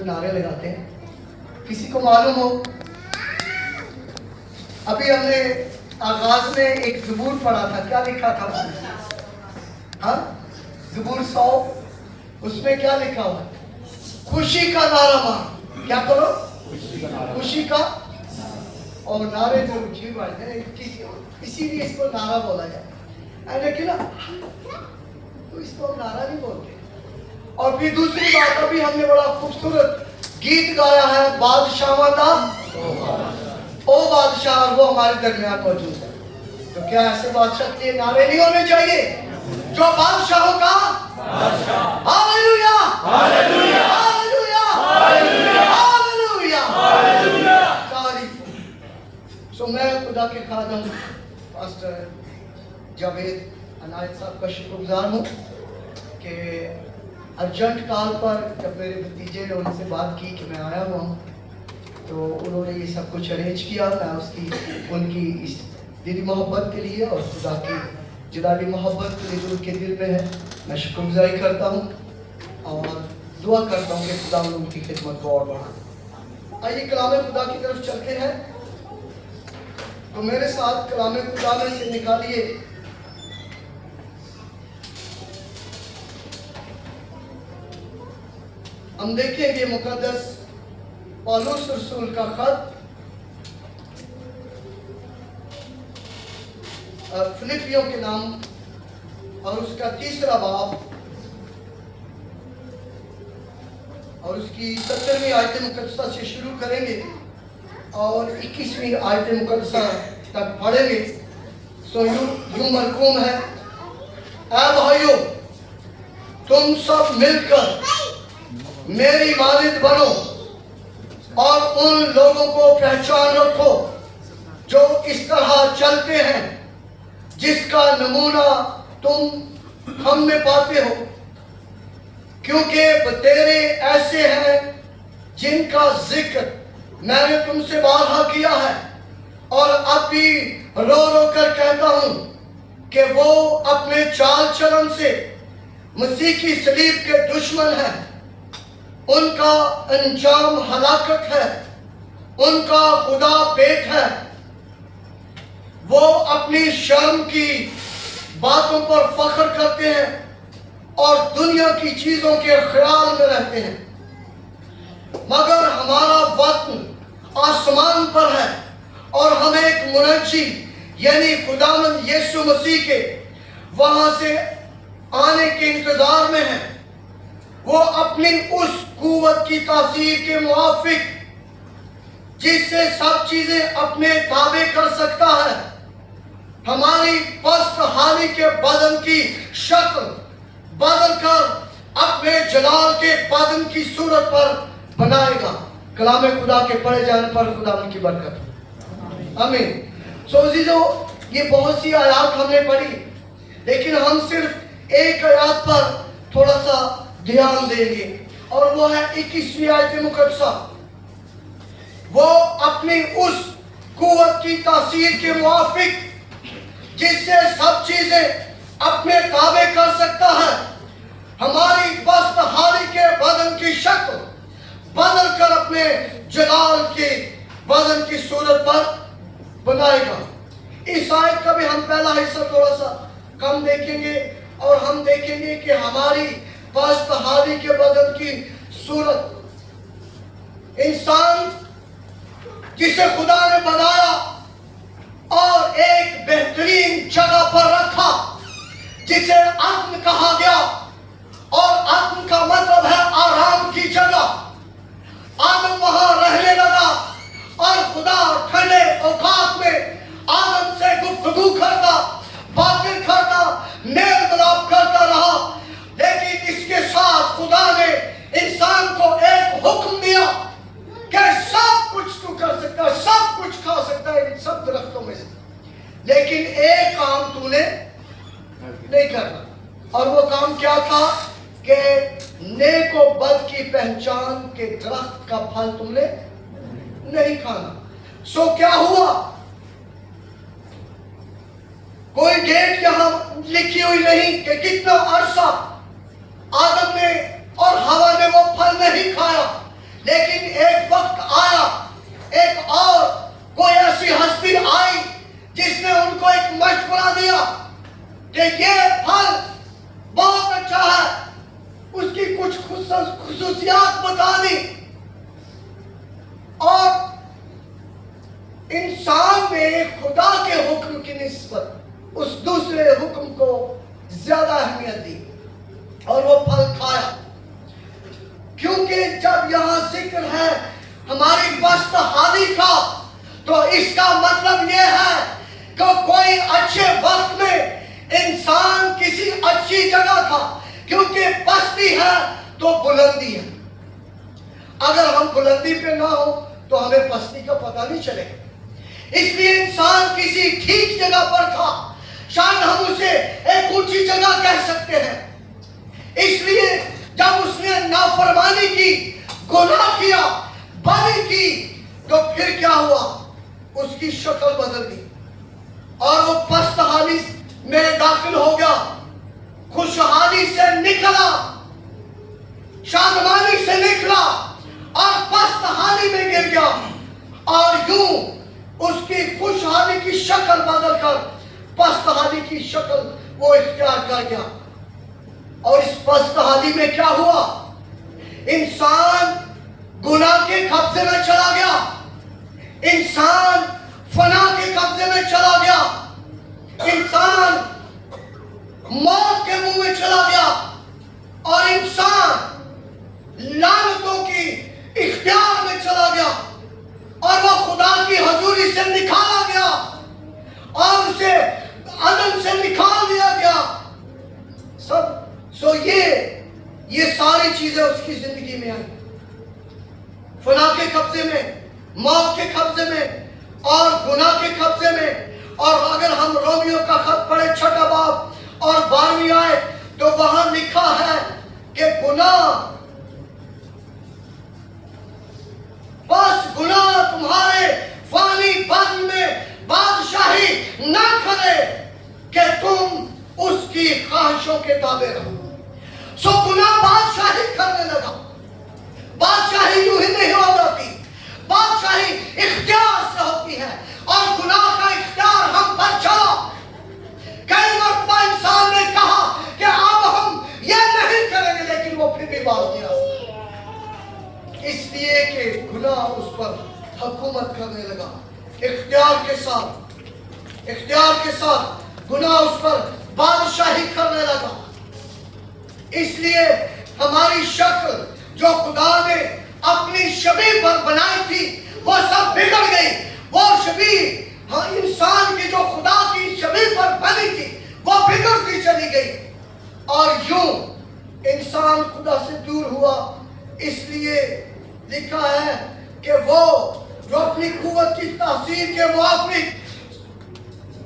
नारे लगाते हैं। किसी को मालूम हो, अभी हमने आगाज में एक ज़बूर पढ़ा था, क्या लिखा था उसमें? हाँ, ज़बूर 100, उसमें क्या लिखा हुआ? खुशी का नारा मार। क्या करो? खुशी का। और नारे जो जी बात है, इसीलिए इसको नारा बोला जाए, लेकिन तो इसको हम नारा नहीं बोलते। और फिर दूसरी बात, अभी हमने बड़ा खूबसूरत गीत गाया है, बादशाह का ओ बादशाह, और वो हमारे दरमियान मौजूद है। तो क्या ऐसे बादशाह के लिए नारे नहीं होने चाहिए जो बादशाहों का? Hallelujah, hallelujah, hallelujah, hallelujah, hallelujah, तारीफ। सो मैं खुदा के खादम पास्टर जावेद अनायत साहब का शुक्रगुजार हूँ कि अर्जेंट कॉल पर जब मेरे भतीजे ने उनसे बात की कि मैं आया हुआ हूँ, तो उन्होंने ये सब कुछ अरेंज किया। मैं उसकी उनकी इस दिली मोहब्बत के लिए और खुदा की जलाली मोहब्बत के लिए जो उनके दिल में है, मैं शुक्रगुजारी करता हूँ और दुआ करता हूँ कि खुदा उनकी खिदमत को और बढ़ाए। आइए कलाम खुदा की तरफ चलते हैं। तो मेरे साथ कलाम खुदा में से निकालिए हम देखेंगे मुकद्दस पौलुस रसूल का खत फिलिपियों के नाम और उसका 3रा बाब और उसकी 17वीं आयत मुकद्दसा से शुरू करेंगे और 21वीं आयत मुकद्दसा तक पढ़ेंगे। सो यूं मरकूम है, ऐ भाइयों, तुम सब मिलकर मेरी मालिक बनो और उन लोगों को पहचान रखो जो इस तरह चलते हैं जिसका नमूना तुम हम में पाते हो, क्योंकि बतेरे ऐसे हैं जिनका जिक्र मैंने तुमसे बारहा किया है और अब भी रो रो कर कहता हूं कि वो अपने चाल चलन से मसीह की सलीब के दुश्मन हैं। उनका अंजाम हलाकत है, उनका खुदा पेट है। वो अपनी शर्म की बातों पर फख्र करते हैं और दुनिया की चीजों के ख्याल में रहते हैं, मगर हमारा वतन आसमान पर है और हम एक मुनज्जी यानी खुदावंद यीशु मसीह के वहां से आने के इंतजार में हैं। वो अपनी उस कुव्वत की तासीर के मुआफिक जिससे सब चीजें अपने ताबे कर सकता है, हमारी पस्त हाली के बदन की शक्ल बदल कर अपने जलाल के बदन की सूरत पर बनाएगा। कलाम खुदा के पढ़े जाने पर खुदा की बरकत। आमीन। सो अजीजों, ये बहुत सी आयात हमने पढ़ी, लेकिन हम सिर्फ एक आयात पर थोड़ा सा ध्यान देंगे और वो है 21वीं आयत मुकद्दसा। वो अपनी उस कुव्वत की तासीर के मुआफिक जिससे सब चीजें अपने ताबे कर सकता है, हमारी पस्त हाली के बदन की शक्ल बदल कर अपने जलाल के बदन की सूरत पर बनाएगा। इस आयत का भी हम पहला हिस्सा थोड़ा सा कम देखेंगे और हम देखेंगे कि हमारी पस्त हाली के बदन की सूरत इंसान जिसे खुदा ने बनाया और एक बेहतरीन जगह पर रखा जिसे अदन कहा गया, और अदन का मतलब है आराम की जगह। आदम वहां रहने लगा और खुदा ठंडे औकात में आदम से गुफ्तगू करता, बातें करता, मेल मिलाप करता रहा। लेकिन इसके साथ खुदा ने इंसान को एक हुक्म दिया कि सब कुछ तू कर सकता है, सब कुछ खा सकता है इन सब दरख्तों में से, लेकिन एक काम तूने नहीं करना। और वो काम क्या था कि नेक और बद की पहचान के दरख्त का फल तुमने नहीं खाना। सो क्या हुआ? कोई डेट यहां लिखी हुई नहीं कि कितना अरसा आदम ने और हवा ने वो फल नहीं खाया, लेकिन एक वक्त आया, एक और कोई ऐसी हस्ती आई जिसने उनको एक मशवरा दिया कि ये फल बहुत अच्छा है, उसकी कुछ खुसूसियात बता दी और इंसान ने खुदा के हुक्म की निस्बत उस दूसरे हुक्म को ज्यादा अहमियत दी और वो फल खाया। क्योंकि जब यहां जिक्र है हमारी बस्तहाली का, तो इसका मतलब ये है कि कोई अच्छे वक्त में इंसान किसी अच्छी जगह था, क्योंकि पस्ती है तो बुलंदी है। अगर हम बुलंदी पे ना हो तो हमें पस्ती का पता नहीं चलेगा। इसलिए इंसान किसी ठीक जगह पर था, शायद हम उसे एक ऊंची जगह कह सकते हैं। इसलिए जब उसने नाफरमानी की, गुनाह किया, बदी की, तो फिर क्या हुआ? उसकी शक्ल बदल गई और वो पस्तहाली में दाखिल हो गया, खुशहाली से निकला, शादमानी से निकला और पस्तहाली में गिर गया और यूं उसकी खुशहाली की शक्ल बदलकर पस्तहाली की शक्ल वो इख्तियार कर गया। और इस पस्तहाली में क्या हुआ? इंसान गुनाह के कब्जे में चला गया, इंसान फना के कब्जे में चला गया, इंसान मौत के मुंह में चला गया और इंसान लानतों की इख्तियार में चला गया और वो खुदा की हजूरी से निकाला गया और उसे अदम से निकाल दिया गया। सब ये सारी चीजें उसकी जिंदगी में आई, फना के कब्जे में, मौत के कब्जे में और गुनाह के कब्जे में। और अगर हम रोमियो का खत पढ़े 6 बाब और 12वीं आयत, तो वहां लिखा है कि गुनाह तुम्हारे फानी बदन में बादशाही ना करे कि तुम उसकी ख्वाहिशों के ताबे रहो। सो गुनाह बादशाही करने लगा। बादशाही यूं ही नहीं हो जाती, बादशाही इख्तियार से होती है और गुनाह का इख्तियार हम पर चला। कई मरतबा इंसान ने कहा कि अब हम ये नहीं करेंगे, लेकिन वो फिर भी बाज नहीं आ सकता, इसलिए कि गुनाह उस पर हुकूमत करने लगा। इख्तियार के साथ गुनाह उस पर बादशाही करने लगा। इसलिए हमारी शक्ल जो खुदा ने अपनी शबीह पर बनाई थी वो सब बिगड़ गई। वो शबीह, हाँ, इंसान की जो खुदा की शबीह पर बनी थी वो बिगड़ती चली गई और यूं इंसान खुदा से दूर हुआ। इसलिए लिखा है कि वो जो अपनी कुव्वत की तासीर के मुआफिक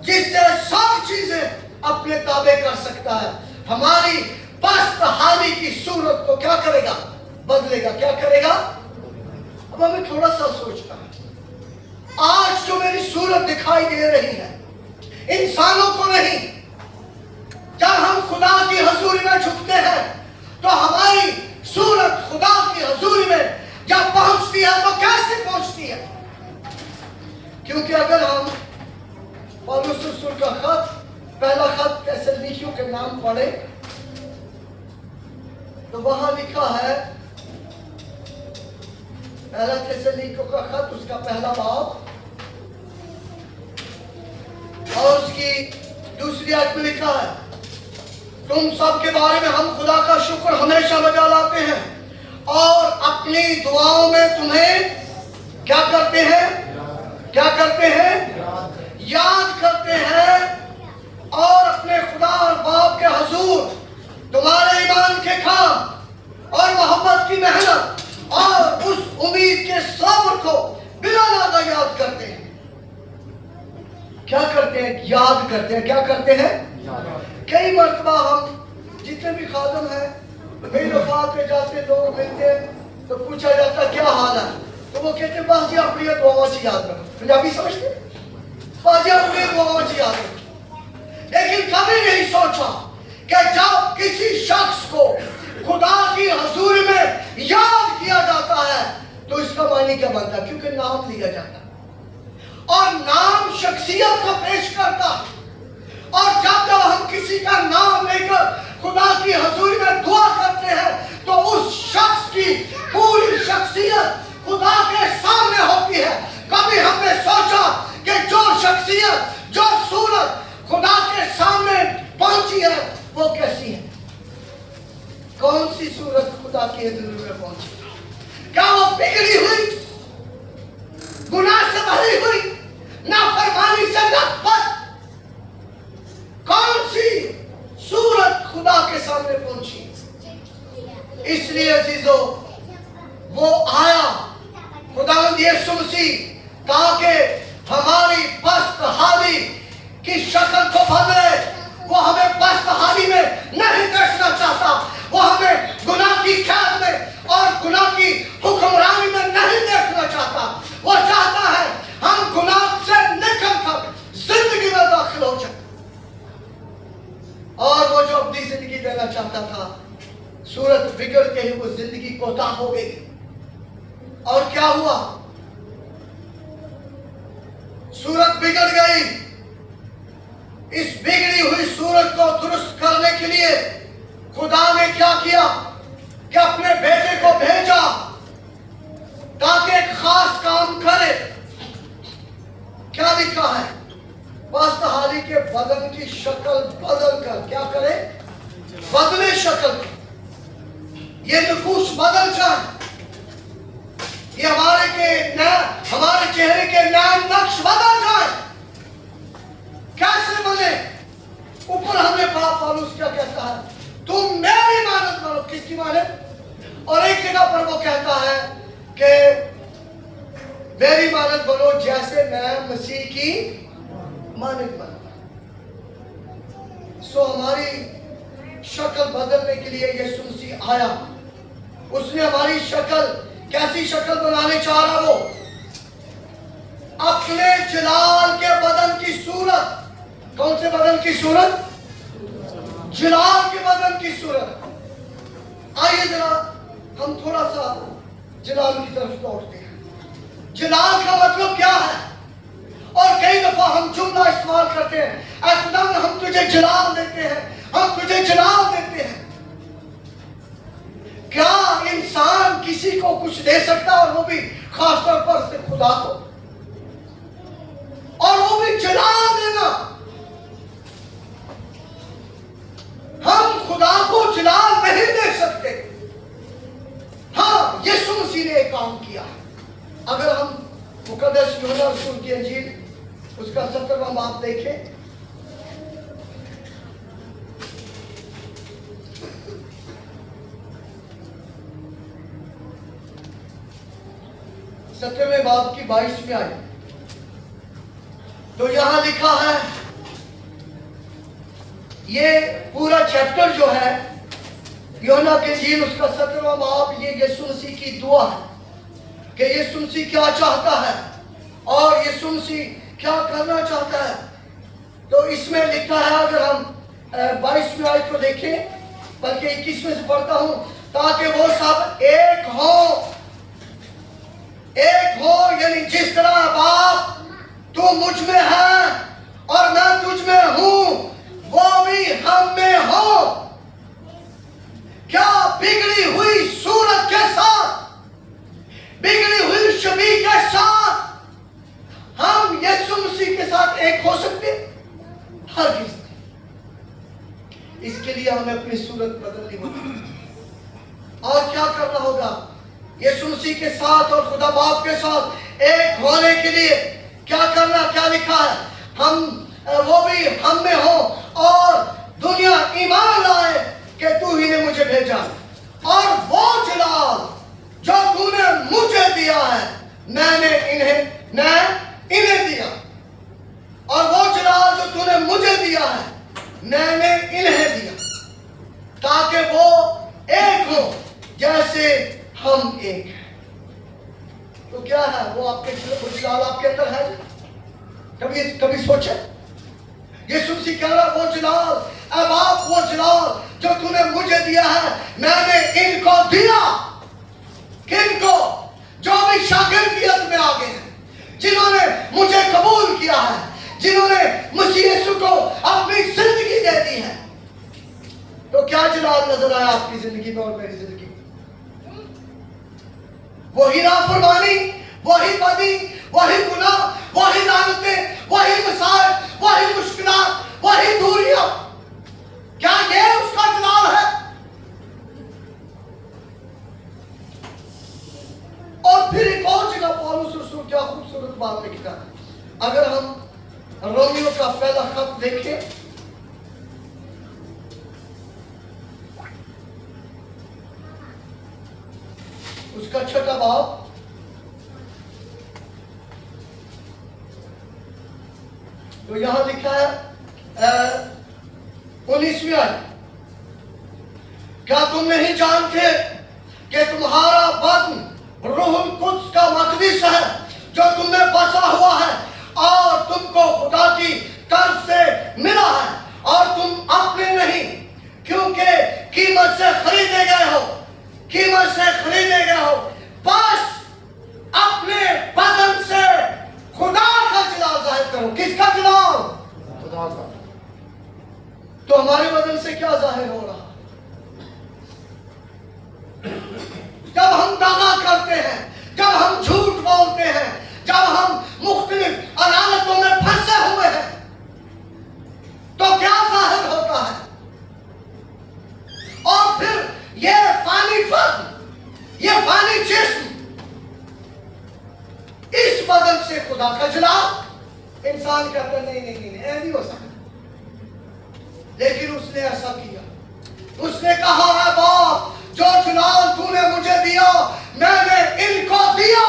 जिससे सब चीजें अपने ताबे कर सकता है, हमारी पस्त हाली की सूरत को क्या करेगा? बदलेगा। क्या करेगा? अब हमें थोड़ा सा सोचना है। आज जो मेरी सूरत दिखाई दे रही है, इंसानों को नहीं, जब हम खुदा की हजूरी में झुकते हैं तो हमारी सूरत खुदा की हजूरी में जब पहुंचती है तो कैसे पहुंचती है? क्योंकि अगर हम पौलुस रसूल का खत, पहला खत थिस्सलुनीकियों के नाम पढ़े तो वहां लिखा है, पहला थिस्सलुनीकियों का खत, उसका पहला बाब और उसकी दूसरी आयत में लिखा है, तुम सब के बारे में हम खुदा का शुक्र हमेशा बजा लाते हैं और अपनी दुआओं में तुम्हें क्या करते हैं? क्या करते हैं? याद करते हैं और अपने खुदा और बाप के हजूर तुम्हारे ईमान के काम और मोहब्बत की मेहनत और उस उम्मीद के सब्र को बिना नागा याद करते हैं। क्या करते हैं? याद करते हैं। क्या करते हैं? कई मरतबा हम जितने भी खादम हैं, वफात पे जाते, लोग मिलते हैं तो पूछा जाता क्या हाल है, तो वो कहते बस जी अपनी दुआओं से याद रखो। पंजाबी समझते? बस जी अपनी दुआओं से याद रखो। लेकिन कभी नहीं सोचा कि जब किसी शख्स को खुदा की हजूरी में याद किया जाता है तो इसका मायने क्या बनता? क्योंकि नाम लिया जाता और नाम शख्सियत को पेश करता। और जब जब हम किसी का नाम लेकर खुदा की हजूरी में दुआ करते हैं तो उस शख्स की पूरी शख्सियत खुदा के सामने होती है। कभी हमने सोचा कि जो शख्सियत, जो सूरत खुदा के सामने पहुंची है वो कैसी है? कौन सी सूरत खुदा की हजूरी में पहुंची? क्या वो बिगड़ी हुई, गुनाह से भरी हुई, नाफरमानी से नफरत? कौन सी सूरत खुदा के सामने पहुंची? इसलिए अजीजों, वो आया खुदावंद यीशु मसीह ताकि हमारी पस्त हाली की शक्ल को बदले। वो हमें पस्त हाली में नहीं देखना चाहता, वो हमें गुनाह की कैद में और गुनाह की हुक्मरानी में नहीं देखना चाहता। वो चाहता है हम गुनाह से निकल कर जिंदगी में दाखिल हो जाए। और वो जो अपनी जिंदगी देना चाहता था, सूरत बिगड़ के ही वो जिंदगी कोताह हो गई। और क्या हुआ? सूरत बिगड़ गई। इस बिगड़ी हुई सूरत को दुरुस्त करने के लिए खुदा ने क्या किया कि अपने बेटे को भेजा ताकि एक खास काम करे। क्या लिखा है? पस्त हाली के बदन की शक्ल बदल कर क्या करे? बदले शक्ल, ये नकूश बदल जाए, ये हमारे चेहरे के नैन नक्श बदल जाए। कैसे बने? ऊपर हमने पढ़ा पौलुस क्या कहता है? तुम मेरी मानद बनो। किसकी मानद? और एक जगह पर वो कहता है कि मेरी मानद बनो जैसे मैं मसीह की मानद बनो। सो हमारी शक्ल बदलने के लिए यीशु मसीह आया। उसने हमारी शक्ल, कैसी शक्ल बनाने चाह रहा? वो अपने जलाल के बदन की सूरत। कौन से बदन की सूरत? जलाल के बदन की सूरत। आइए जरा हम थोड़ा सा जलाल की तरफ लौटते हैं। जलाल का मतलब क्या है? और कई दफा हम जुमला इस्तेमाल करते हैं, ऐ खुदा हम तुझे जलाल देते हैं, हम तुझे जलाल देते हैं। क्या इंसान किसी को कुछ दे सकता और वो भी खास तौर पर से खुदा को, और वो भी जलाल देना? हम खुदा को जलाल नहीं दे सकते। हाँ, यीशु मसीह ने एक काम किया। अगर हम मुकद्दस यूहन्ना रसूल की अंजील उसका 17वां बाब देखें, सत्रहवें बाब की 22वीं आयत, तो यहां लिखा है, ये पूरा चैप्टर जो है यूहन्ना की अंजील उसका 17वां बाब, ये यीशु मसीह की दुआ है कि यीशु मसीह क्या चाहता है और यीशु मसीह क्या करना चाहता है। तो इसमें लिखा है, अगर हम 22वीं आयत को देखें, बल्कि 21वें से पढ़ता हूं, ताकि वो सब एक हो, यानी जिस तरह बाप तू मुझ में है और मैं तुझ में हूं, वो भी हम में हो। क्या बिगड़ी हुई सूरत के साथ, बिगड़ी हुई शबीह के साथ हम यीशु मसीह के साथ एक हो सकते? हरगिज़ नहीं। इसके लिए हमें अपनी सूरत बदलनी होगी। और क्या करना होगा? यीशु मसीह के साथ और खुदा बाप के साथ एक होने के लिए क्या करना? क्या लिखा है? वो भी हम में हो और दुनिया ईमान लाए कि तू ही ने मुझे भेजा, और वो जलाल जो तूने मुझे दिया है मैं इन्हें दिया, और वो जलाल जो तूने मुझे दिया है मैंने इन्हें दिया, ताकि वो एक हो जैसे हम एक हैं। तो क्या है वो जलाल आपके अंदर है? कभी सोचे? यीशु मसीह कह रहा, वो जलाल, अब आप वो जलाल जो तूने मुझे दिया है मैंने इनको दिया। किनको? जो अभी शागिर्दियत में आ गए हैं, जिन्होंने मुझे कबूल किया है, जिन्होंने मसीह यीशु को अपनी जिंदगी दे दी है, तो क्या जलाल नजर आया आपकी जिंदगी में और मेरी जिंदगी में? वही नाफरमानी, वही बदी, वही गुनाह, वही लानतें, वही मसाइल, वही मुश्किलात, वही दूरियां। क्या ये उसका जलाल है? और फिर एक और जगह पौलुस रसूल क्या खूबसूरत बात लिखता है। अगर हम रोमियो का पहला खत देखें, उसका 6वां बाब, तो यहां लिखा है 19वीं आयत, क्या तुम नहीं जानते कि तुम्हारा बदन रूहुल कुद्स का मकदस है जो तुम्हें बचा हुआ है और तुमको खुदा की तरफ से मिला है, और तुम अपने नहीं क्योंकि कीमत से खरीदे गए हो, कीमत से खरीदे गए हो। बस अपने बदन से खुदा का जलाल जाहिर करो। किसका जलाल? खुदा का। तो हमारे बदन से क्या जाहिर हो रहा? जब हम दगा करते हैं, जब हम झूठ बोलते हैं, जब हम मुख्तलिफ अदालतों में फंसे हुए हैं, तो क्या जाहिर होता है? और फिर ये फानी बदन, ये फानी जिस्म, इस बदन से खुदा का जलाल। इंसान कहता नहीं नहीं नहीं, नहीं नहीं हो सकता, लेकिन उसने ऐसा किया। उसने कहा है बाप, जो जलाल तूने मुझे दिया मैंने इनको दिया।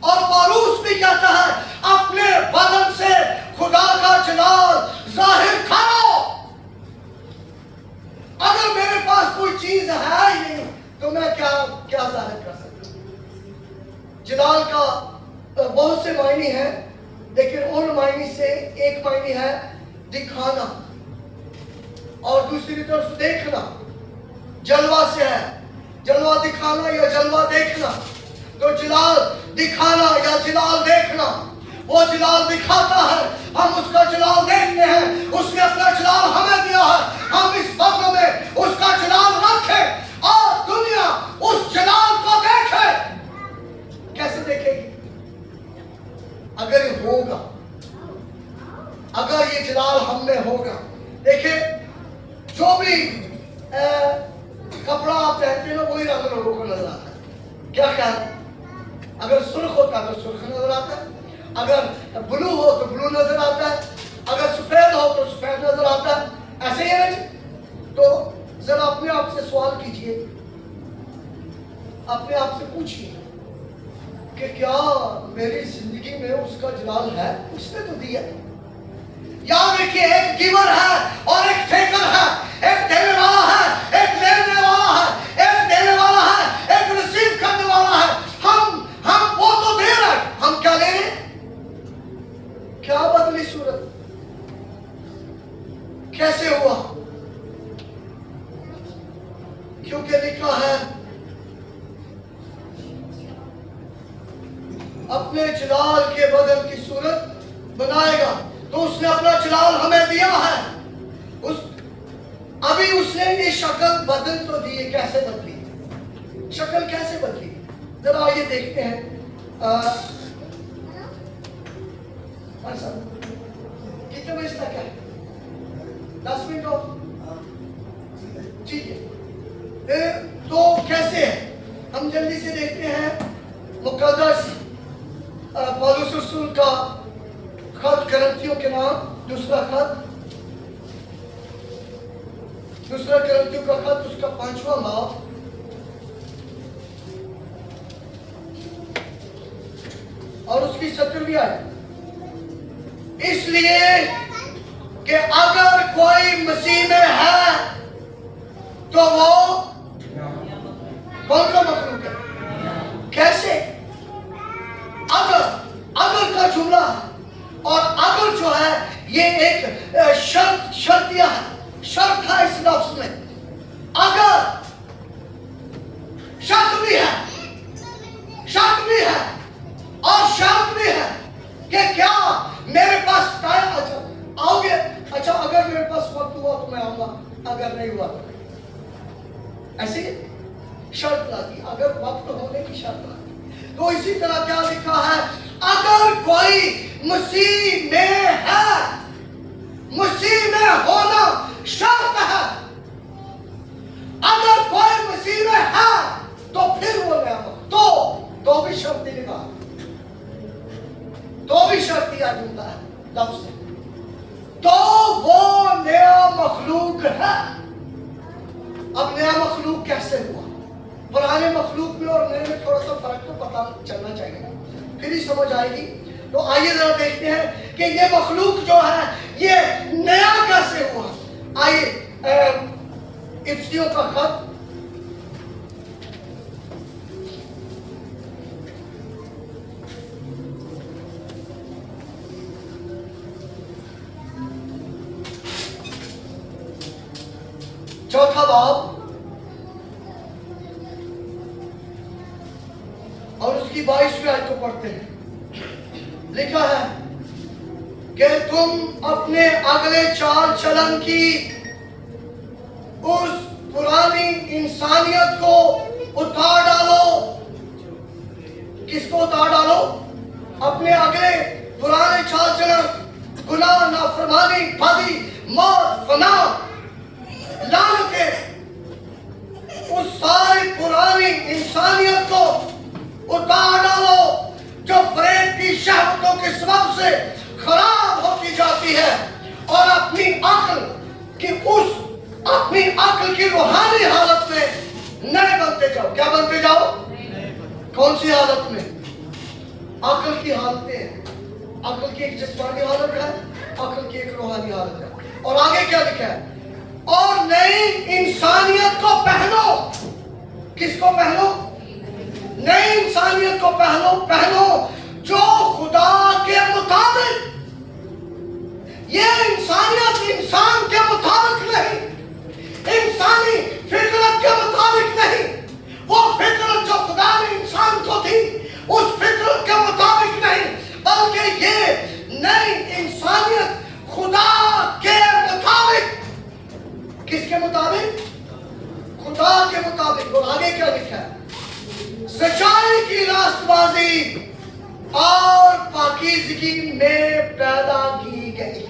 और पौलुस भी कहता है अपने बदन से खुदा का जलाल जाहिर करो। अगर मेरे पास कोई चीज है ही नहीं तो मैं क्या क्या जाहिर कर सकता हूं? जलाल का बहुत से मायने हैं, लेकिन उन मायने से एक मायने है दिखाना और दूसरी तरफ देखना। जलवा से है, जलवा दिखाना या जलवा देखना। तो जलाल दिखाना या जलाल देखना, वो जलाल दिखाता है, हम उसका जलाल देखते हैं। उसने अपना जलाल हमें दिया है, हम इस बदन में उसका जलाल रखें और दुनिया उस जलाल को देखे। कैसे देखेगी? अगर ये होगा, अगर ये जलाल हम में होगा। देखिए, जो भी कपड़ा आप पहनते हो वही रंग लोगों को नजर आता है। क्या ख्याल? अगर सुर्ख होता तो सुर्ख नजर आता है, अगर ब्लू हो तो ब्लू नजर आता है, अगर सफेद हो तो सफेद नजर आता है। ऐसे ही है ना? तो जरा अपने आप से सवाल कीजिए, अपने आप से पूछिए कि क्या मेरी जिंदगी में उसका जलाल है? उसने तो दिया। याद रखिए, एक गिवर है और एक टेकर है, एक देने वाला है, एक लेने वाला है, एक देने वाला है, एक रिसीव करने वाला है। हम वो तो दे रहे हैं, हम क्या ले रहे हैं? क्या बदली सूरत? कैसे हुआ? क्योंकि लिखा है अपने जलाल के बदन की सूरत बनाएगा। तो उसने अपना जलाल हमें दिया है। अभी उसने ये शक्ल बदल तो दी है, कैसे बदली? शक्ल कैसे बदली? जरा ये देखते हैं। कितने बजे तक है? 10 मिनट और, ठीक है। तो कैसे है? हम जल्दी से देखते हैं मुकद्दस पौलुस रसूल का खत करंथियों के नाम, दूसरा करंथियों का खत, उसका 5वां बाब और उसकी 17वीं आयत। इसलिए कि अगर कोई मसीह में है तो वो कौन सा मखलूक है? कैसे? अगर का जुमला है, और अगर जो है ये एक शर्तिया है, शर्त है इस लफ्ज में। अगर शर्त भी है और शर्त भी है कि क्या मेरे पास टाइम, अच्छा आओगे, अच्छा अगर मेरे पास वक्त हुआ तो मैं आऊंगा, अगर नहीं हुआ तो नहीं। ऐसी शर्त लगी, अगर वक्त होने की शर्त लगी। तो इसी तरह क्या लिखा है, अगर कोई मसीह में है, मसीह में होना शर्त है। अगर कोई मसीह में है तो फिर वो नया, तो भी शर्त ही निकाल, तो भी शर्त दिया जुमला है लफ्ज से, तो वो नया मखलूक है। अब नया मखलूक कैसे हुआ? पुराने मखलूक में और नए में थोड़ा सा फर्क तो पता चलना चाहिए, फिर ही समझ आएगी। तो आइए जरा देखते हैं कि ये मखलूक जो है ये नया कैसे हुआ। आइए इफ्सियों का खत चौथा बाब और उसकी 22वीं आयत को पढ़ते हैं। लिखा है कि तुम अपने अगले चाल चलन की उस पुरानी इंसानियत को उतार डालो। किसको उतार डालो? अपने अगले पुराने चाल चलन, गुनाह, नाफरमानी, बदी, मौत, फना, लानतें, उस सारी पुरानी इंसानियत को उतार डालो जो प्रेम की शहवतों के सबब से खराब होती जाती है, और अपनी अक्ल की रूहानी हालत में नए बनते जाओ। क्या बनते जाओ? कौन सी हालत में? अक्ल की हालतें हैं। अक्ल की एक जिस्मानी हालत है, अक्ल की एक रूहानी हालत है। और आगे क्या लिखा है? और नई इंसानियत को पहनो। किसको पहनो? नई इंसानियत को पहनो जो खुदा के मुताबिक, ये इंसानियत इंसान के मुताबिक नहीं, इंसानी फितरत के मुताबिक नहीं, वो फितरत जो खुदा ने इंसान को थी उस फितरत के मुताबिक नहीं, बल्कि ये नई इंसानियत खुदा के मुताबिक। किसके मुताबिक? खुदा के मुताबिक। और आगे क्या लिखा है? सच्चाई की रास्तबाजी और पाकीज़गी में पैदा की गई।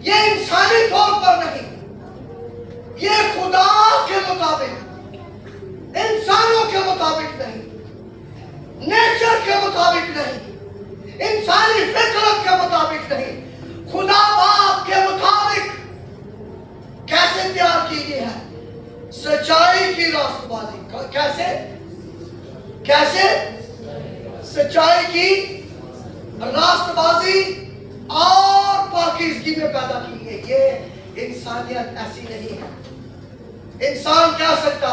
ये इंसानी तौर पर नहीं, ये खुदा के मुताबिक, इंसानों के मुताबिक नहीं, नेचर के मुताबिक नहीं, इंसानी फितरत के मुताबिक नहीं, खुदा बाप के मुताबिक कैसे तैयार की गई है? सच्चाई की रास्तबाजी। कैसे? सच्चाई की रास्तबाजी और पाकीज़गी में पैदा की गई। ये इंसानियत ऐसी नहीं है। इंसान कह सकता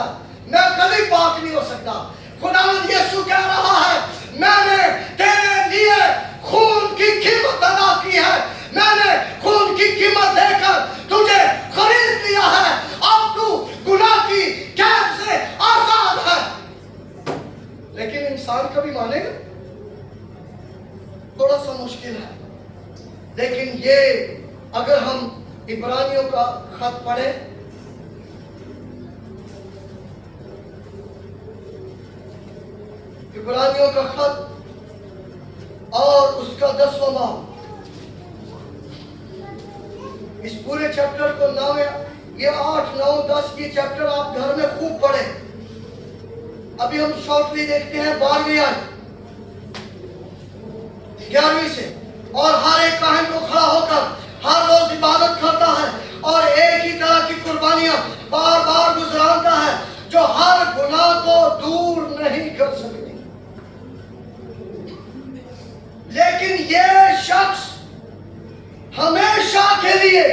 मैं कभी पाक नहीं हो सकता। खुदावंद यीशु कह रहा है मैंने तेरे लिए खून की कीमत अदा की है, मैंने खून की कीमत देकर तुझे खरीद लिया है, अब तू गुनाह की कैद से आजाद है। लेकिन इंसान कभी मानेगा? थोड़ा सा मुश्किल है। लेकिन ये अगर हम इब्रानियों का खत पढ़े, इब्रानियों का खत और उसका 10वां बाब, इस पूरे चैप्टर को 9, ये 8, 9, 10 ये चैप्टर आप घर में खूब पढ़े। अभी हम शॉर्टली देखते हैं 12वीं आयत 11वीं से। और हर एक काहिन को खड़ा होकर हर रोज इबादत करता है और एक ही तरह की कुर्बानियां बार बार गुजराता है जो हर गुनाह को दूर नहीं कर सकती। लेकिन ये शख्स हमेशा के लिए,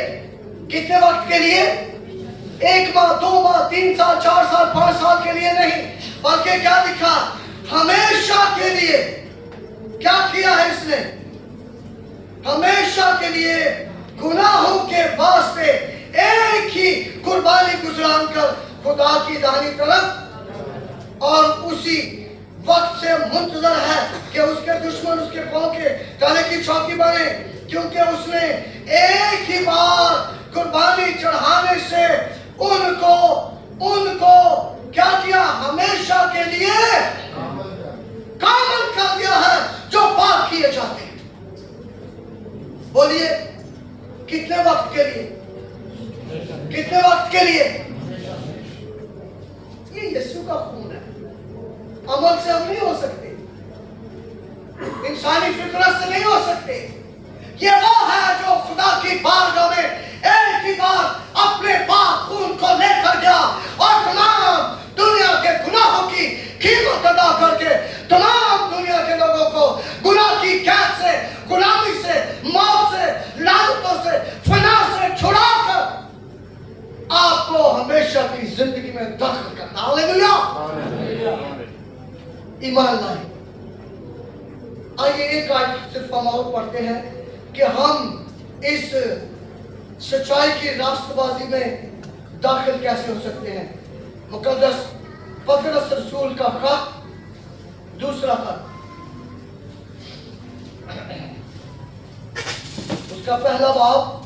कितने वक्त के लिए? 1 माह, 2 माह, 3 साल, 4 साल, 5 साल के लिए नहीं, बल्कि क्या लिखा? हमेशा के लिए। क्या किया है इसने? हमेशा के लिए गुनाहों के वास्ते एक ही कुर्बानी गुजरान कर खुदा की दाहिनी तरफ और उसी वक्त से मुंतजर है कि उसके दुश्मन उसके पांव के गले की चौकी बने, क्योंकि उसने एक ही बार कुर्बानी चढ़ाने से उनको क्या किया, हमेशा के लिए कामल कर दिया है जो पाप किए जाते हैं। बोलिए कितने वक्त के लिए, कितने वक्त के लिए? ये यीशु का खून है, अमल से हम नहीं हो सकते, इंसानी फितरत से नहीं हो सकते। ये वो है जो खुदा की बारगाह में एक ही बार अपने पाक खून को लेकर गया और तमाम दुनिया के गुनाहों की कीमत अदा करके तमाम दुनिया के लोगों को गुनाह की कैद से, गुलामी से, मौत से, लानतों से, फना से छुड़ाकर आपको हमेशा की जिंदगी में दाखिल करना। हालेलुया, ईमान लाए। आइए एक आयत सिर्फ हम और पढ़ते हैं कि हम इस सच्चाई की रास्तबाजी में दाखिल कैसे हो सकते हैं। मुकद्दस पतरस रसूल का खत, दूसरा खत, उसका पहला बाब,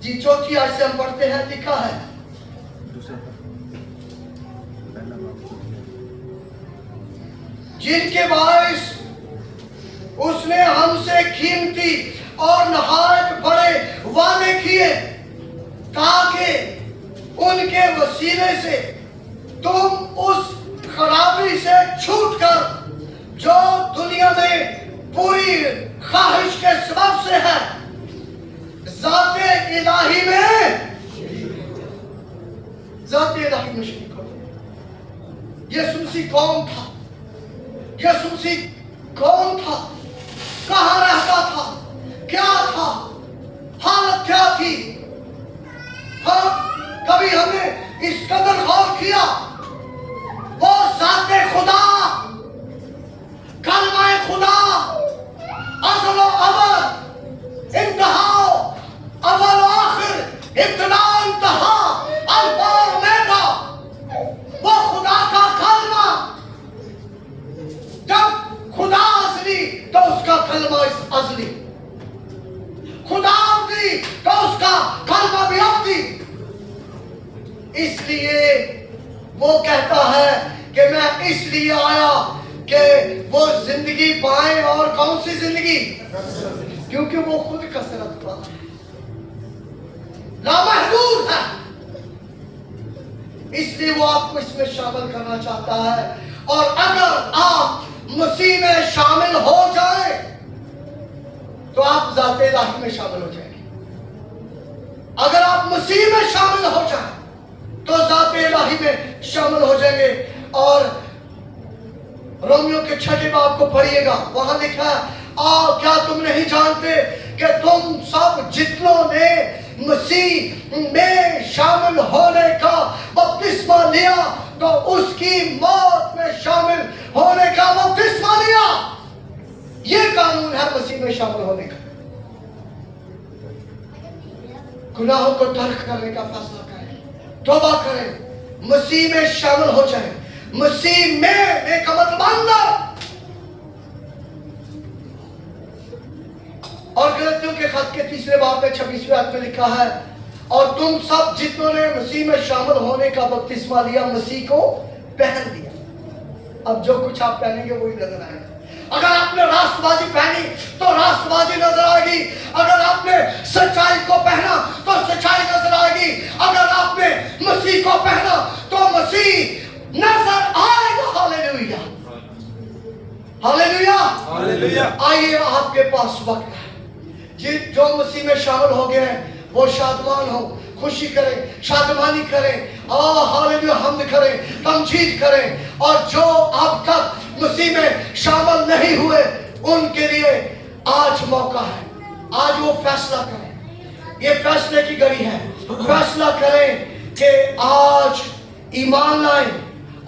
जी चौथी आयत से हम पढ़ते हैं। लिखा है, जिनके बायस उसने हमसे कीमती और नहायत बड़े वादे किए, ताकि उनके वसीले से तुम उस खराबी से छूटकर जो दुनिया में पूरी ख्वाहिश के सबब से है, ज़ाते इलाही में शरीक हो। यीशु मसीह कौन था? यीशु मसीह कौन था? कहाँ रहता था? क्या था? हालत क्या थी? हाँ, कभी हमने इस कदर गौर किया? वो ज़ाते खुदा, कलमाए खुदा, अज़ल व अबद, इंतहा, अव्वल व आखिर, इब्तिदा इंतहा, अल्फा और ओमेगा, वो खुदा का कलमा। जब खुदा असली तो उसका कलमा असली, खुदा अब्दी तो उसका कलमा भी अब्दी। इसलिए वो कहता है कि मैं इसलिए आया कि वो जिंदगी पाए। और कौन सी जिंदगी? क्योंकि वो खुद कसरत पर है, लामहदूद है, इसलिए वो आपको इसमें शामिल करना चाहता है। और अगर आप मसीह में शामिल हो जाए तो आप ज़ाते इलाही में शामिल हो जाएंगे। अगर आप मसीह में शामिल हो जाए तो ज़ाते इलाही में शामिल हो जाएंगे। और रोमियो के 6 बाब को पढ़िएगा, वहां लिखा है, क्या तुम नहीं जानते कि तुम सब जितनों ने मसीह में शामिल होने का बपतिस्मा लिया तो उसकी मौत में शामिल होने का बपतिस्मा लिया। ये कानून है मसीह में शामिल होने का। गुनाहों को तर्क करने का फैसला करें, तौबा करें, मसीह में शामिल हो जाए। मसीह में का मतलब अंदर। और गलतियों के खत के 3 बाब में 26वें आयत में लिखा है, और तुम सब जितनों ने मसीह में शामिल होने का बपतिस्मा लिया, मसीह को पहन लिया। अब जो कुछ आप पहनेंगे वही नजर आएगा। अगर आपने राष्ट्रवादी पहनी तो राष्ट्रवादी नजर आएगी। अगर आपने सच्चाई को पहना तो सच्चाई नजर आएगी। अगर आपने मसीह को पहना तो मसीह नजर आएगा। Hallelujah, hallelujah, hallelujah. आइए, आपके पास वक्त है। जो मसीह में शामिल हो गए हैं वो शादमान हो, खुशी करें, शादमानी करें, हालेलुया, हमद करें, तमजीद करें। और जो अब तक मसीह में शामिल नहीं हुए उनके लिए आज मौका है। आज वो फैसला करें, ये फैसले की घड़ी है। फैसला करें कि आज ईमान लाएं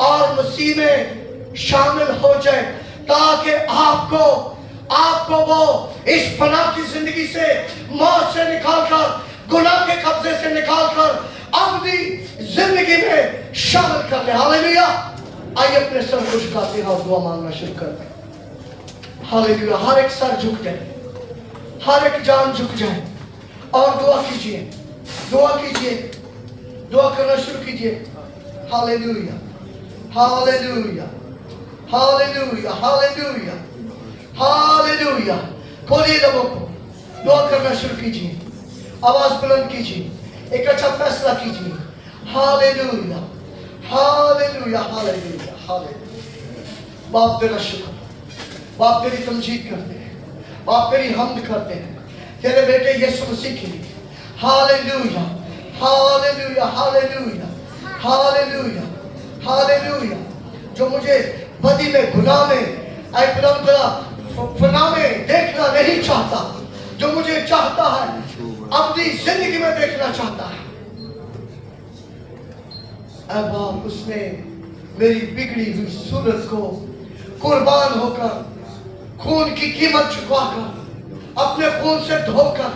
और मसीह में शामिल हो जाए, ताकि आपको वो इस फना की जिंदगी से, मौत से निकालकर गुनाह के कब्जे से निकाल कर अपनी जिंदगी में शामिल कर ले। हालेलुया। आइए अपने सर को झुकाते हैं और दुआ मांगना शुरू करते हैं। हालेलुया। हर एक सर झुक जाए, हर एक जान झुक जाए और दुआ कीजिए, दुआ कीजिए, दुआ करना शुरू कीजिए। Hallelujah, hallelujah, hallelujah, hallelujah, hallelujah. खोलिए लोगों को, दुआ करना शुरू कीजिए, आवाज बुलंद कीजिए, एक अच्छा फैसला कीजिए। Hallelujah, hallelujah, hallelujah, hallelujah. बाप तेरा शुक्र, बाप तेरी तमजीद करते हैं, बाप तेरी हम्द करते हैं तेरे बेटे यीशु मसीह के लिए। Hallelujah, hallelujah, hallelujah, hallelujah, hallelujah. जो मुझे बदी में, गुनाह में, फना में देखना नहीं चाहता, जो मुझे चाहता है अपनी जिंदगी में देखना चाहता है, ऐ बाप उसने मेरी बिगड़ी हुई सूरत को कुर्बान होकर, खून की कीमत चुकाकर, अपने खून से धोकर,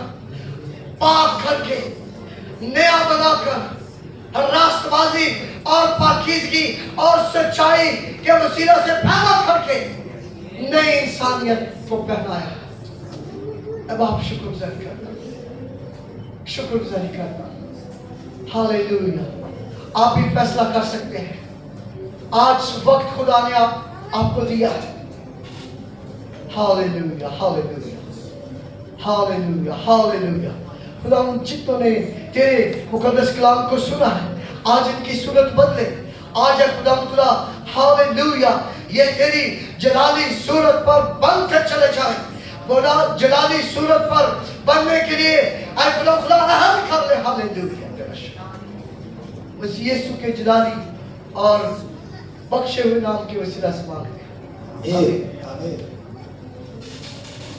पाक करके, नया बनाकर, रास्तबाजी और पाकीज़गी और सच्चाई के वसीला से पैदा करके नई इंसानियत को पहनाया। अब आप शुक्रगुजारी करना, शुक्रगुजारी करना। हालेलुया। आप भी फैसला कर सकते हैं, आज वक्त खुदा ने आपको दिया है। Hallelujah, hallelujah, hallelujah, hallelujah. खुदा उन चित्तों ने तेरे मुकद्दस कलाम को सुना है, आज इनकी सूरत बदले। आज है खुदा, हालेलुया, ये तेरी जलाली सूरत पर बनकर चले जाए। खुदा जलाली सूरत पर बनने के लिए ऐ खुदा अहम कर ले। हालेलुया। बस यीशु के जलाली और बख्शे हुए नाम की वसीला से मांगते हैं। आमीन।